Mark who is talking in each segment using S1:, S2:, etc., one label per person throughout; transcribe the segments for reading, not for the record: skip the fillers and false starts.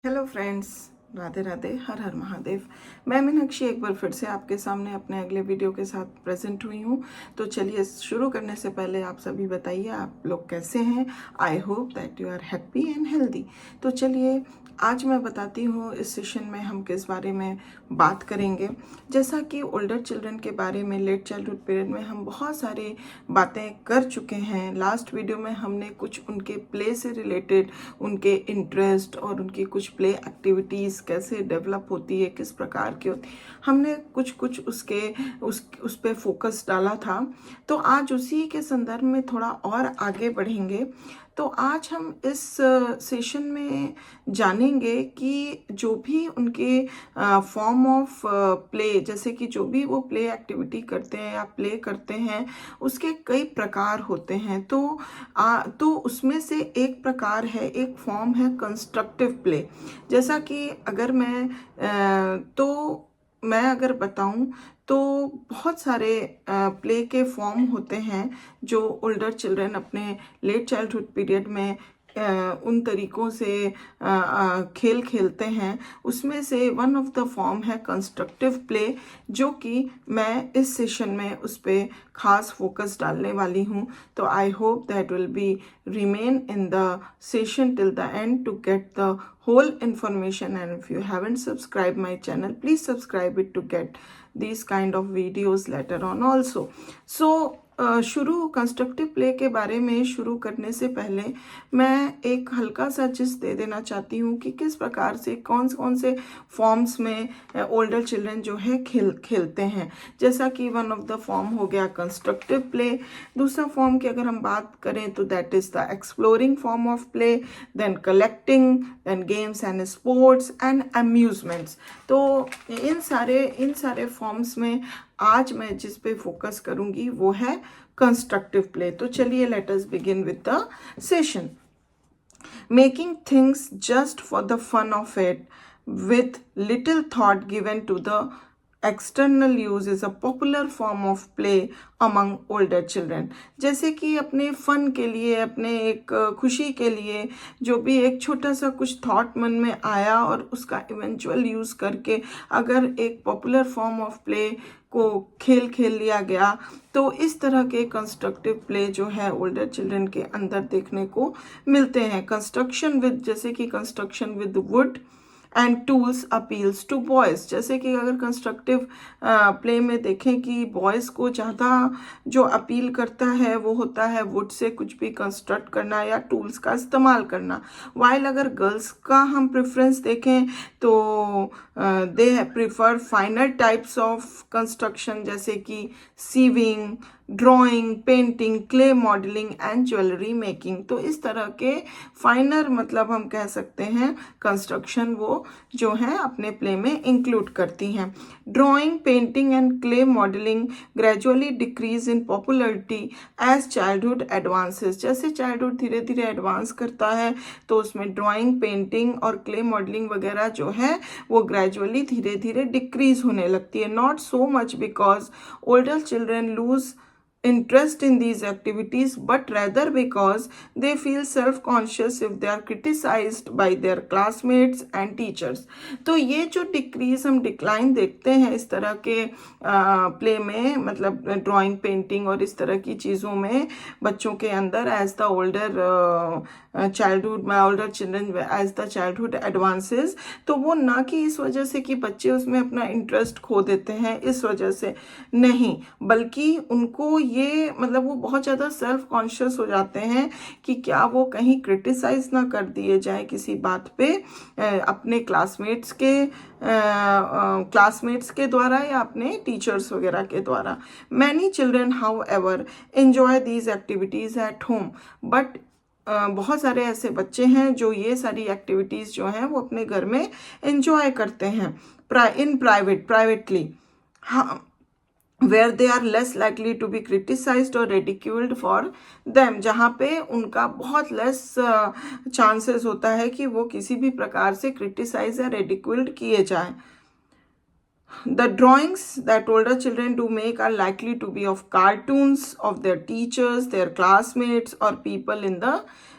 S1: Hello friends, Radhe Radhe, हर हर महादेव। मैं मीनाक्षी एक बार फिर से आपके सामने अपने अगले वीडियो के साथ प्रेजेंट हुई हूँ। तो चलिए शुरू करने से पहले आप सभी बताइए आप लोग कैसे हैं। I hope that you are happy and healthy. तो चलिए आज मैं बताती हूँ इस सेशन में हम किस बारे में बात करेंगे। जैसा कि ओल्डर चिल्ड्रन के बारे में लेट चाइल्डहुड पीरियड में हम बहुत सारी बातें कर चुके हैं। लास्ट वीडियो में हमने कुछ उनके प्ले से रिलेटेड, उनके इंटरेस्ट और उनकी कुछ प्ले एक्टिविटीज़ कैसे डेवलप होती है, किस प्रकार की होती है, हमने कुछ उस पे फोकस डाला था। तो आज उसी के संदर्भ में थोड़ा और आगे बढ़ेंगे। तो आज हम इस सेशन में जानेंगे कि जो भी उनके फॉर्म ऑफ प्ले, जैसे कि जो भी वो प्ले एक्टिविटी करते हैं या प्ले करते हैं, उसके कई प्रकार होते हैं। तो उसमें से एक प्रकार है, एक फॉर्म है कंस्ट्रक्टिव प्ले। जैसा कि अगर मैं अगर बताऊं तो बहुत सारे प्ले के फॉर्म होते हैं जो ओल्डर चिल्ड्रन अपने लेट चाइल्डहुड पीरियड में उन तरीकों से खेल खेलते हैं। उसमें से वन ऑफ द फॉर्म है कंस्ट्रक्टिव प्ले, जो कि मैं इस सेशन में उस पर खास फोकस डालने वाली हूँ। तो I hope that will be remain in the session till the end to get the whole information. And if you haven't subscribed my channel, please subscribe it to get these kind of videos later on also. So शुरू constructive play के बारे में शुरू करने से पहले मैं एक हल्का सा जिस्ट दे देना चाहती हूँ कि किस प्रकार से कौन कौन से फॉर्म्स में ओल्डर चिल्ड्रन जो है खेलते हैं। जैसा कि वन ऑफ द फॉर्म हो गया कंस्ट्रक्टिव प्ले। दूसरा फॉर्म की अगर हम बात करें तो that is the exploring form of play, then collecting, then games and sports and amusements. तो इन सारे फॉर्म्स में आज मैं जिस पे फोकस करूंगी वो है कंस्ट्रक्टिव प्ले। तो चलिए let us begin with the session. Making things just for the fun of it with little thought given to the external use is a popular form of play among older children। जैसे कि अपने fun के लिए, अपने एक खुशी के लिए जो भी एक छोटा सा कुछ थॉट मन में आया और उसका इवेंचुअल यूज करके अगर एक पॉपुलर फॉर्म ऑफ प्ले को खेल लिया गया, तो इस तरह के कंस्ट्रक्टिव प्ले जो है ओल्डर चिल्ड्रन के अंदर देखने को मिलते हैं। कंस्ट्रक्शन विद, जैसे कि construction with wood and tools appeals to boys. जैसे कि अगर कंस्ट्रक्टिव प्ले में देखें कि बॉयज़ को ज़्यादा जो अपील करता है वो होता है वुड से कुछ भी कंस्ट्रक्ट करना या टूल्स का इस्तेमाल करना। वाइल अगर गर्ल्स का हम प्रेफरेंस देखें तो they prefer finer types of construction, जैसे कि sewing, drawing, painting, clay modelling and jewellery making. तो इस तरह के फाइनर, मतलब हम कह सकते हैं कंस्ट्रक्शन, वो जो है अपने प्ले में इंक्लूड करती हैं। Drawing, painting and clay modelling gradually decrease in popularity as childhood advances. जैसे चाइल्डहुड धीरे धीरे एडवांस करता है तो उसमें ड्राइंग, पेंटिंग और क्ले मॉडलिंग वगैरह जो है वो ग्रेजुअली धीरे धीरे डिक्रीज होने लगती है। Not so much because older children lose interest in these activities, but rather because they feel self-conscious if they are criticized by their classmates and teachers। तो ये जो डिक्रीज, हम डिक्लाइन देखते हैं इस तरह के प्ले में, मतलब ड्राइंग, पेंटिंग और इस तरह की चीज़ों में बच्चों के अंदर एज द ओल्डर चाइल्डहुड में, older children as the childhood advances, तो वो ना कि इस वजह से कि बच्चे उसमें अपना इंटरेस्ट खो देते हैं, इस वजह से नहीं, बल्कि उनको ये, मतलब वो बहुत ज़्यादा सेल्फ कॉन्शियस हो जाते हैं कि क्या वो कहीं क्रिटिसाइज ना कर दिए जाए किसी बात पे अपने क्लासमेट्स के द्वारा या अपने टीचर्स वगैरह के द्वारा। Many children how ever enjoy these activities at home, but बहुत सारे ऐसे बच्चे हैं जो ये सारी एक्टिविटीज़ जो हैं वो अपने घर में एंजॉय करते हैं इन प्राइवेटली, हाँ, where they are less likely to be criticized or ridiculed for them, जहाँ पे उनका बहुत लेस चांसेस होता है कि वो किसी भी प्रकार से क्रिटिसाइज या रिडिक्यूल्ड किए जाएं। The drawings that older children do make are likely to be of cartoons of their teachers, their classmates or people in the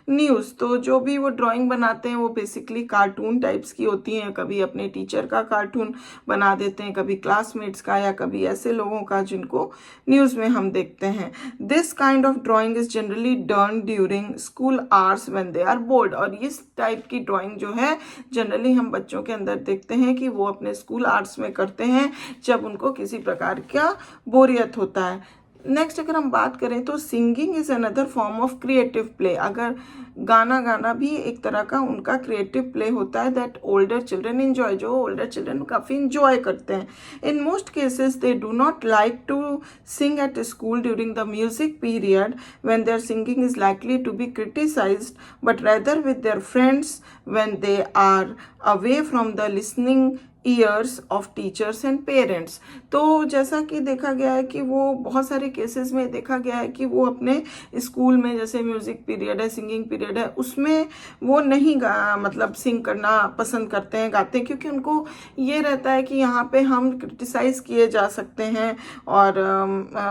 S1: news. तो जो भी वो ड्राइंग बनाते हैं वो बेसिकली कार्टून टाइप्स की होती हैं, कभी अपने टीचर का कार्टून बना देते हैं, कभी क्लासमेट्स का, या कभी ऐसे लोगों का जिनको न्यूज़ में हम देखते हैं। This kind of drawing is generally done during school hours when they are bored. और इस टाइप की ड्राइंग जो है जनरली हम बच्चों के अंदर देखते हैं कि वो अपने स्कूल आवर्स में करते हैं जब उनको किसी प्रकार का बोरियत होता है। नेक्स्ट अगर हम बात करें तो singing is another form of creative play. अगर गाना गाना भी एक तरह का उनका क्रिएटिव प्ले होता है दैट ओल्डर चिल्ड्रन एंजॉय, जो ओल्डर चिल्ड्रन काफ़ी इंजॉय करते हैं। In most cases they do not like to sing at school during the music period when their singing is likely to be criticised, but rather with their friends when they are away from the listening ears of teachers and parents. तो जैसा कि देखा गया है कि वो बहुत सारे केसेस में देखा गया है कि वो अपने स्कूल में जैसे म्यूज़िक पीरियड है, सिंगिंग पीरियड है, उसमें वो नहीं मतलब सिंग करना पसंद करते हैं, गाते हैं, क्योंकि उनको ये रहता है कि यहाँ पे हम क्रिटिसाइज़ किए जा सकते हैं और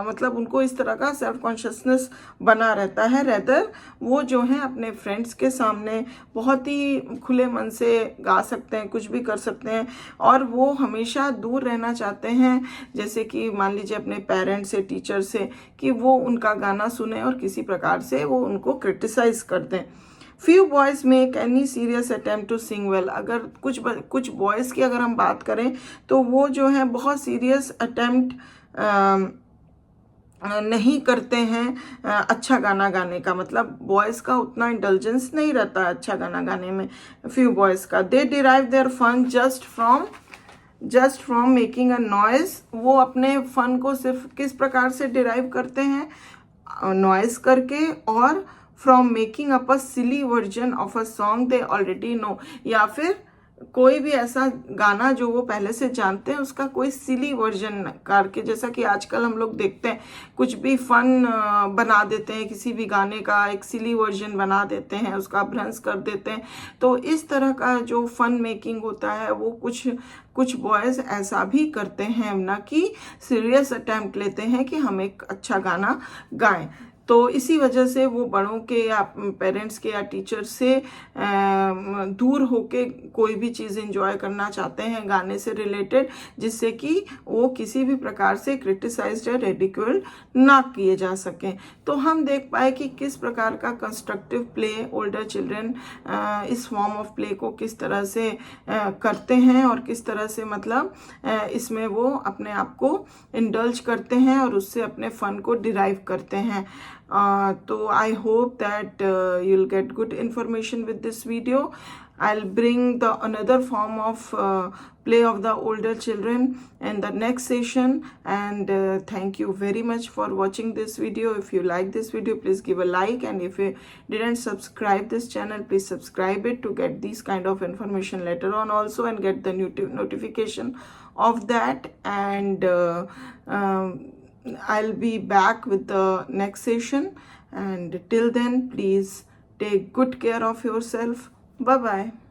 S1: मतलब उनको इस तरह का सेल्फ कॉन्शियसनेस बना रहता है। रेदर वो जो हैं अपने फ्रेंड्स के सामने बहुत ही खुले मन से गा सकते हैं, कुछ भी कर सकते हैं, और वो हमेशा दूर रहना चाहते हैं, जैसे कि मान लीजिए अपने पेरेंट्स से, टीचर से, कि वो उनका गाना सुने और किसी प्रकार से वो उनको क्रिटिसाइज कर दें। Few boys make any serious attempt to sing well. अगर कुछ बॉयज़ की अगर हम बात करें तो वो जो है बहुत सीरियस अटेम्प्ट नहीं करते हैं अच्छा गाना गाने का, मतलब बॉयज़ का उतना इंटेलिजेंस नहीं रहता है अच्छा गाना गाने में फ्यू बॉयज़ का। They derive their fun just from making a noise. वो अपने फन को सिर्फ किस प्रकार से डिराइव करते हैं, नॉइज़ करके, और from making up a silly version of a song they already know, या फिर कोई भी ऐसा गाना जो वो पहले से जानते हैं उसका कोई सिली वर्जन करके, जैसा कि आजकल हम लोग देखते हैं कुछ भी फन बना देते हैं, किसी भी गाने का एक सिली वर्जन बना देते हैं, उसका भ्रंश कर देते हैं। तो इस तरह का जो फन मेकिंग होता है वो कुछ बॉयज़ ऐसा भी करते हैं, ना कि सीरियस अटेम्प्ट लेते हैं कि हम एक अच्छा गाना गाएं। तो इसी वजह से वो बड़ों के या पेरेंट्स के या टीचर से दूर होके कोई भी चीज़ एंजॉय करना चाहते हैं गाने से रिलेटेड, जिससे कि वो किसी भी प्रकार से क्रिटिसाइज्ड या रेडिक्यूल्ड ना किए जा सकें। तो हम देख पाए कि किस प्रकार का कंस्ट्रक्टिव प्ले ओल्डर चिल्ड्रन इस फॉर्म ऑफ प्ले को किस तरह से करते हैं और किस तरह से मतलब इसमें वो अपने आप को इंडल्ज करते हैं और उससे अपने फन को डिराइव करते हैं। So I hope that you'll get good information with this video. I'll bring the another form of play of the older children in the next session, and thank you very much for watching this video. If you like this video, please give a like, and if you didn't subscribe this channel, please subscribe it to get these kind of information later on also, and get the notification of that. And I'll be back with the next session, and till then please take good care of yourself. Bye bye.